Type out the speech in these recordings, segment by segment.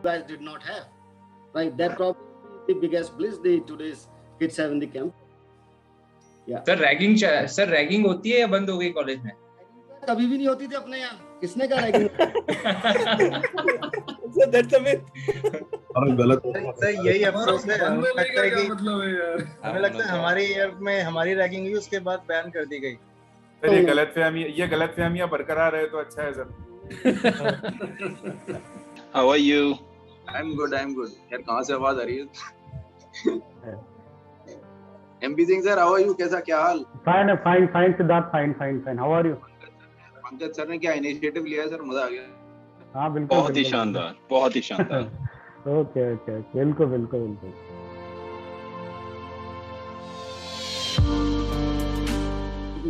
guys did not have, right? That probably the biggest bliss the today's kids have in the camp. Yeah. Sir ragging होती है या बंद हो गई college में? कभी भी नहीं होती थी अपने यहाँ, किसने कहा ragging? So that's a myth. गलत सर यही अफसोस है, हमें लगता है कि मतलब है यार, हमें लगता है हमारी ईयर में हमारी रैगिंग हुई, उसके बाद बैन कर दी गई। सर ये गलतफहमियां बरकरार है तो अच्छा है sir. How are you? I'm good. यार कहाँ से आवाज आ रही है? MP Singh sir, how are you? कैसा क्या हाल? Fine Siddharth, fine. How are you? Pankaj sir ने क्या इनिशिएटिव लिया है सर, मजा आ गया। हाँ बिल्कुल, बहुत ही शानदार। ओके बिल्कुल।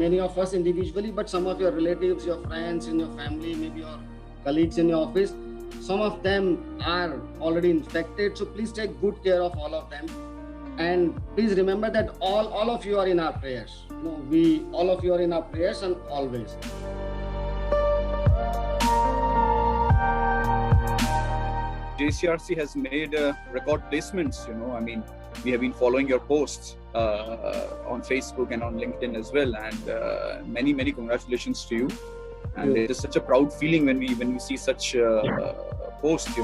Many of us individually, but some of your relatives, your friends in your family, maybe your colleagues in your office, some of them are already infected. So please take good care of all of them, and please remember that all of you are in our prayers. All of you are in our prayers, and always. JCRC has made record placements. I mean, we have been following your posts on Facebook and on LinkedIn as well, and many congratulations to you. And it is such a proud feeling when we see such posts.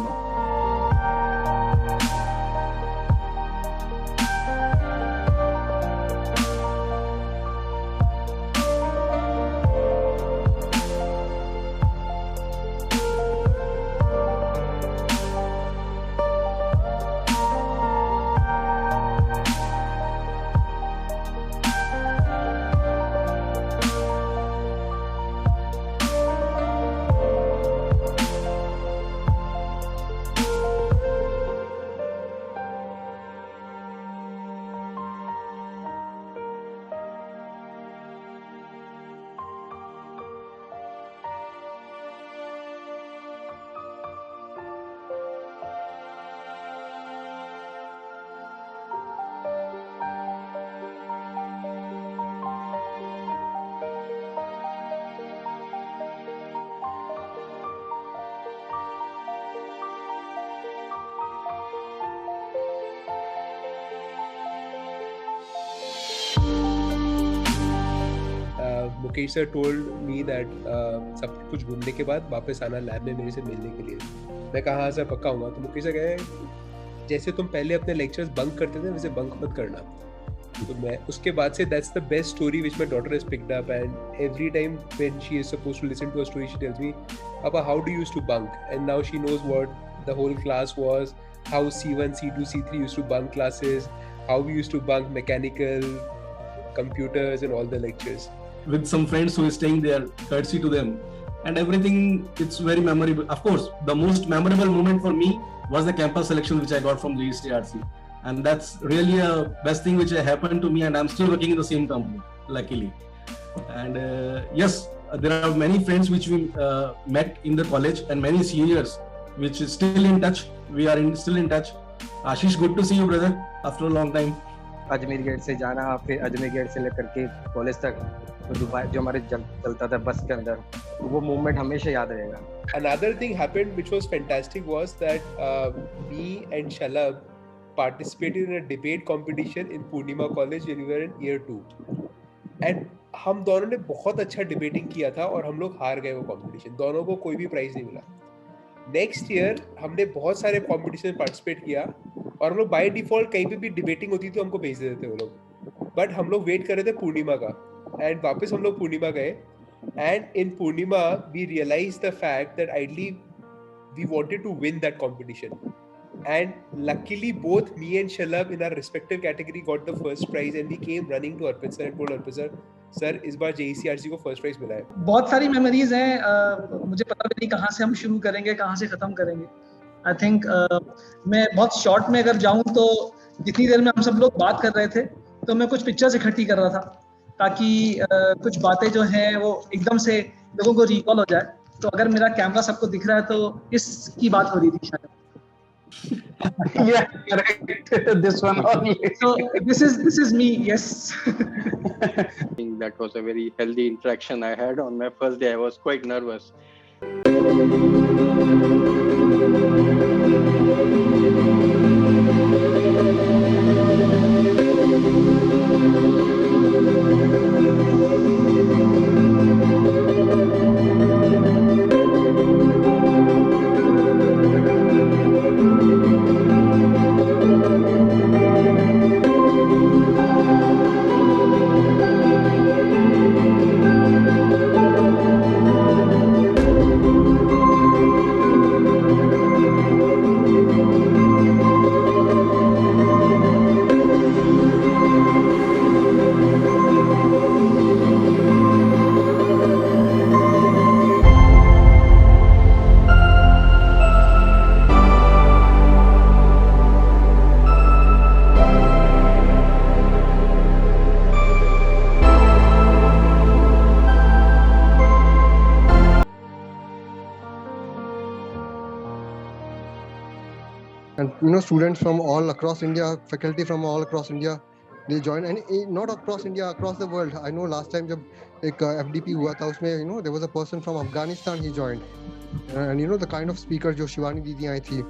Mukesh sir told me that सब कुछ घूमने के बाद वापस आना lab में मेरे से मिलने के लिए। मैं कहा हाँ सर पक्का हूँ। तो मुकेश सर कहे जैसे तुम पहले अपने लेक्चर्स बंक करते थे वैसे बंक मत करना। तो मैं उसके बाद से that's the best story which my daughter has picked up, and every time when she is supposed to listen to a story she tells me papa how do used to bunk, and now she knows what the whole class was, how C1 C2 C3 used to bunk classes, how we used to bunk mechanical, computers and all the lectures. With some friends who is staying there, courtesy to them, and everything, it's very memorable. Of course, the most memorable moment for me was the campus selection which I got from JCRC, and that's really a best thing which happened to me, and I'm still working in the same company, luckily. And yes, there are many friends which we met in the college, and many seniors which is still in touch. We are still in touch. Ashish, good to see you, brother, after a long time. Ajmer gate से जाना, फिर Ajmer gate से लेकर के college तक तो Dubai जो हमारे चलता था बस के अंदर, वो मोमेंट हमेशा याद रहेगा। Another thing happened which was fantastic was that me and Shalab participated in a debate competition in Purnima College when we were in year 2, and हम दोनों ने बहुत अच्छा डिबेटिंग किया था और हम लोग हार गए वो कंपटीशन, दोनों को कोई भी प्राइज नहीं मिला। नेक्स्ट ईयर हमने बहुत सारे कंपटीशन में पार्टिसिपेट किया और हम लोग बाय डिफॉल्ट कहीं पे भी डिबेटिंग होती थी तो हमको भेज देते थे वो लोग, बट हम लोग वेट कर रहे थे पूर्णिमा का, एंड वापस हम लोग पूर्णिमा गए, and in Purnima we realize the fact that ideally we wanted to win that competition, and luckily both me and Shalab in our respective category got the first prize, and we came running to Arpit sir and told Arpit sir, sir इस बार JECRC को first prize मिला है। बहुत सारी memories हैं, मुझे पता भी नहीं कहाँ से हम शुरू करेंगे, कहाँ से खत्म करेंगे। आई थिंक मैं बहुत शॉर्ट में अगर जाऊं तो जितनी देर में हम सब लोग बात कर रहे थे तो मैं कुछ पिक्चर्स इकट्ठी कर रहा था ताकि कुछ बातें जो हैं वो एकदम से लोगों को रिकॉल हो जाए। तो अगर मेरा कैमरा सबको दिख रहा है तो इसकी बात हो रही थी शायद। Yeah, correct. This one only. So this is me. Yes. I think that was a very healthy interaction I had on my first day. I was quite nervous. And students from all across India, faculty from all across India, they join, and not across India, across the world. I know last time जब एक FDP हुआ था उसमें there was a person from Afghanistan, he joined, and the kind of speaker जो शिवानी दीदी आई थी,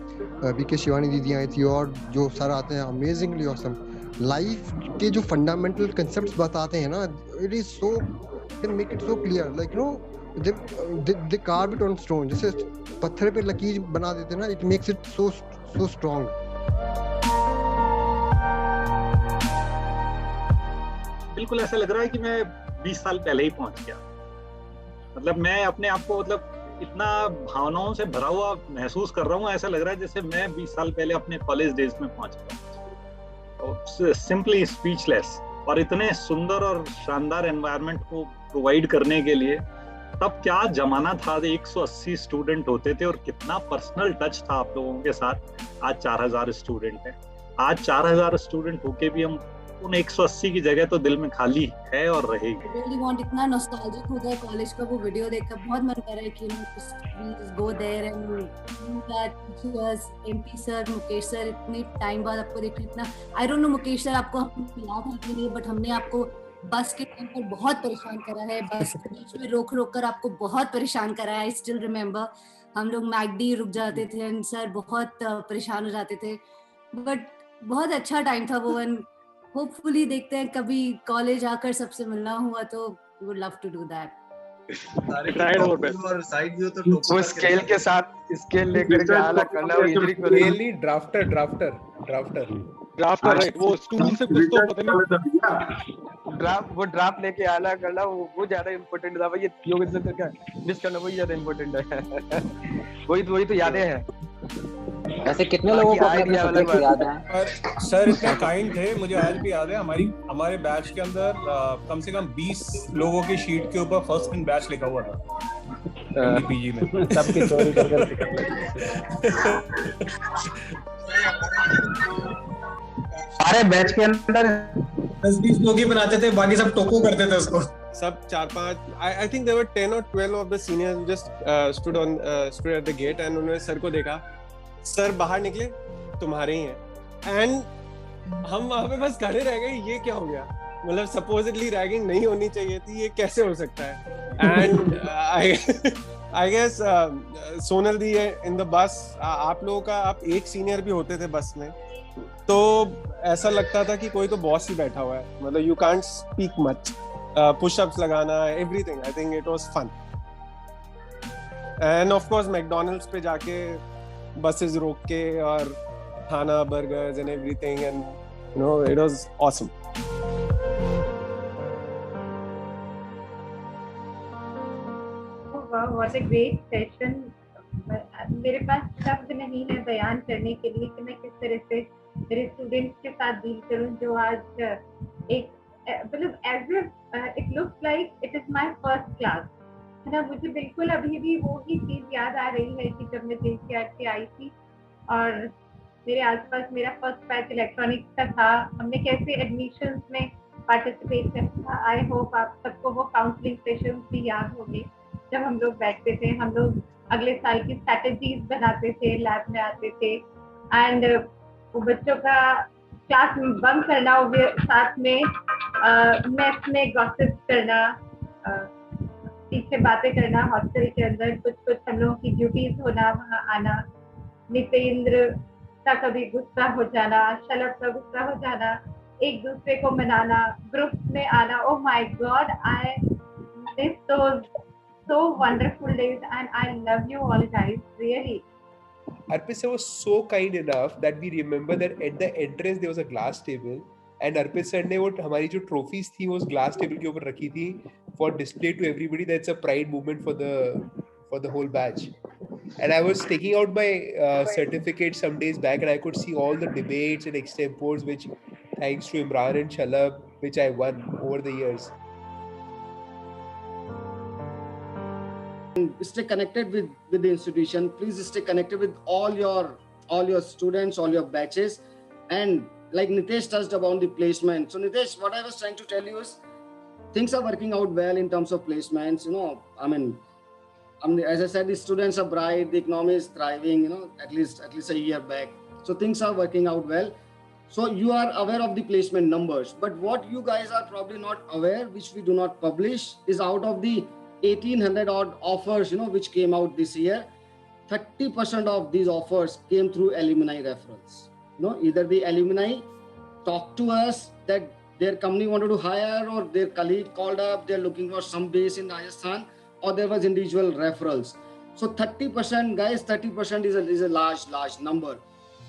BK Shivani दीदी आई थी, और जो सर आते हैं amazingly awesome. Life के जो fundamental concepts बताते हैं ना, it is so, they make it so clear, like they carve it on stone. जैसे पत्थर पे लकीर बना देते हैं ना, it makes it so strong. बिल्कुल ऐसा लग रहा है कि मैं 20 साल पहले ही पहुंच गया. मतलब मैं अपने आप को इतना भावनाओं से भरा हुआ महसूस कर रहा हूँ. ऐसा लग रहा है जैसे मैं 20 साल पहले अपने कॉलेज डेज में पहुंच गया. Simply speechless. और इतने सुंदर और शानदार एनवायरनमेंट को प्रोवाइड करने के लिए तब क्या जमाना था. 180 स्टूडेंट होते थे और कितना पर्सनल टच था आप लोगों के साथ. आज 4000 स्टूडेंट हैं. आज 4000 स्टूडेंट होके भी हम उन 180 की जगह तो दिल में खाली है और रहेगी. Really want, इतना नॉस्टैल्जिक हो गया कॉलेज का वो वीडियो देखकर. बहुत मन कर रहा है कि please go there and teachers, MP sir, Mukesh sir, इतने टाइम बाद आपको देख इतना. I don't know Mukesh sir आपको याद है कि नहीं, बट हमने आपको बस के टाइम पर बहुत परेशान करा है. बस के बीच में रोक कर आपको बहुत परेशान करा है. आई स्टिल रिमेम्बर हम लोग मैकडी रुक जाते थे एंड सर बहुत परेशान हो जाते थे. बट बहुत अच्छा टाइम था वो. एंड होपफुली देखते हैं कभी कॉलेज आकर सबसे मिलना हुआ तो would love to do that. और साइड व्यू तो वो स्केल के साथ स्केल लेकर के आला करना. Really drafter right. वो स्टूडेंट से कुछ तो पता नहीं. ड्राफ्ट लेके आला करना वो ज्यादा इम्पोर्टेंट था भाई. ये योगेंद्र का मिस करना वही ज्यादा इम्पोर्टेंट है. वही तो यादें हैं. ऐसे कितने लोगों को अपने सब्जेक्ट याद है? और सर इतने काइंड थे, मुझे आज भी याद है. हमारे बैच के अंदर कम से कम 20 लोगों की शीट के ऊपर फर्स्ट इन बैच लिखा हुआ था पीजी में. सबकी चोरी करके सारे बैच के अंदर 10-20 लोग ही बनाते थे, बाकी सब टोको करते थे उसको. सब 4-5 I think there were 10 or 12 of the seniors just stood at the gate and उन्होंने सर को देखा. सर बाहर निकले, तुम्हारे ही हैं. एंड हम वहां पे बस खड़े रह गए. ये क्या हो गया? मतलब सपोजिटली रैगिंग नहीं होनी चाहिए थी, ये कैसे हो सकता है? एंड आई गेस सोनल दी इन द बस, आप लोगों का आप एक सीनियर भी होते थे बस में, तो ऐसा लगता था कि कोई तो बॉस ही बैठा हुआ है. मतलब you can't speak much. Pushups लगाना, everything. I think it was fun. And of course McDonald's पे जाके buses रोक के और खाना, burgers and everything, and it was awesome. Wow, what a great session. मेरे पास शब्द नहीं है बयान करने के लिए कि मैं किस तरह से मेरे स्टूडेंट्स के साथ डील करूं जो आज एक मतलब as it looks like it is my first class है ना. मुझे बिल्कुल अभी भी वो ही चीज याद आ रही है कि जब मैं JCR से आई थी और मेरे आसपास मेरा फर्स्ट बैच इलेक्ट्रॉनिक्स का था. हमने कैसे एडमिशंस में पार्टिसिपेट किया था. आई होप आप सबको वो काउंसलिंग सेशंस भी याद होंगे जब हम लोग बैठते थे. हम लोग अगले साल की स्ट्रैटेजीज बनाते थे, लैब में आते थे एंड वो बच्चों का क्लास बंक करना, साथ में मेस में गॉसिप करना, पीछे बातें करना, हॉस्टल के अंदर कुछ हम लोगों की ड्यूटीज होना, वहाँ आना. नितेंद्र का कभी गुस्सा हो जाना, शलभ का गुस्सा हो जाना, एक दूसरे को मनाना, ग्रुप में आना. Oh my God, I miss those so wonderful days and I love you all guys, really. Arpit sir was so kind enough that we remember that at the entrance there was a glass table and Arpit sir ने वो हमारी जो trophies थी वो उस glass table के ऊपर रखी थी for display to everybody. That's a pride moment for the whole batch. And I was taking out my certificate some days back and I could see all the debates and extempores which thanks to Imran and Shalab which I won over the years. Stay connected with the institution. Please stay connected with all your students, all your batches. And like Nitesh touched upon the placement. So Nitesh, what I was trying to tell you is things are working out well in terms of placements. You know, I mean, as I said, the students are bright, the economy is thriving, you know, at least a year back. So things are working out well. So you are aware of the placement numbers. But what you guys are probably not aware, which we do not publish, is out of the 1800 odd offers, you know, which came out this year, 30% of these offers came through alumni referrals. You know, either the alumni talked to us that their company wanted to hire or their colleague called up, they're looking for some base in Rajasthan, or there was individual referrals. So 30%, guys, 30% is a large number.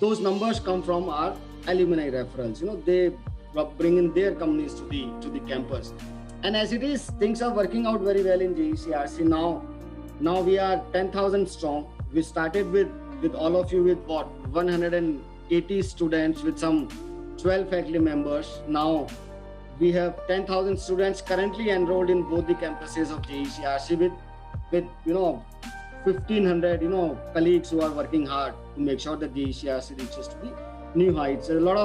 Those numbers come from our alumni referrals. You know, they bring in their companies to the campus. And as it is, things are working out very well in JECRC. Now we are 10,000 strong. We started with all of you with what, 180 students with some 12 faculty members. Now we have 10,000 students currently enrolled in both the campuses of JECRC with you know 1,500 colleagues who are working hard to make sure that JECRC reaches to the new heights. There's a lot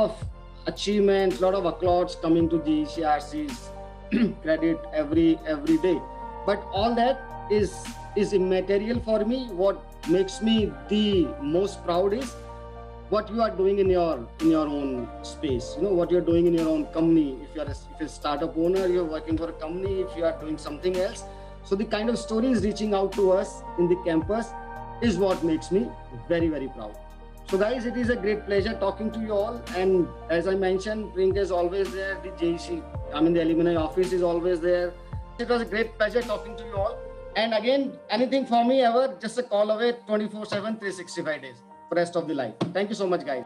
of achievements, a lot of applause coming to JECRC's credit every day. But all that is immaterial for me. What makes me the most proud is what you are doing in your own space. You know, what you're doing in your own company. If you're a startup owner, you're working for a company, if you are doing something else. So the kind of stories reaching out to us in the campus is what makes me very, very proud. So guys, it is a great pleasure talking to you all. And as I mentioned, Brink is always there. The alumni office is always there. It was a great pleasure talking to you all. And again, anything for me ever, just a call away 24/7, 365 days for the rest of the life. Thank you so much, guys.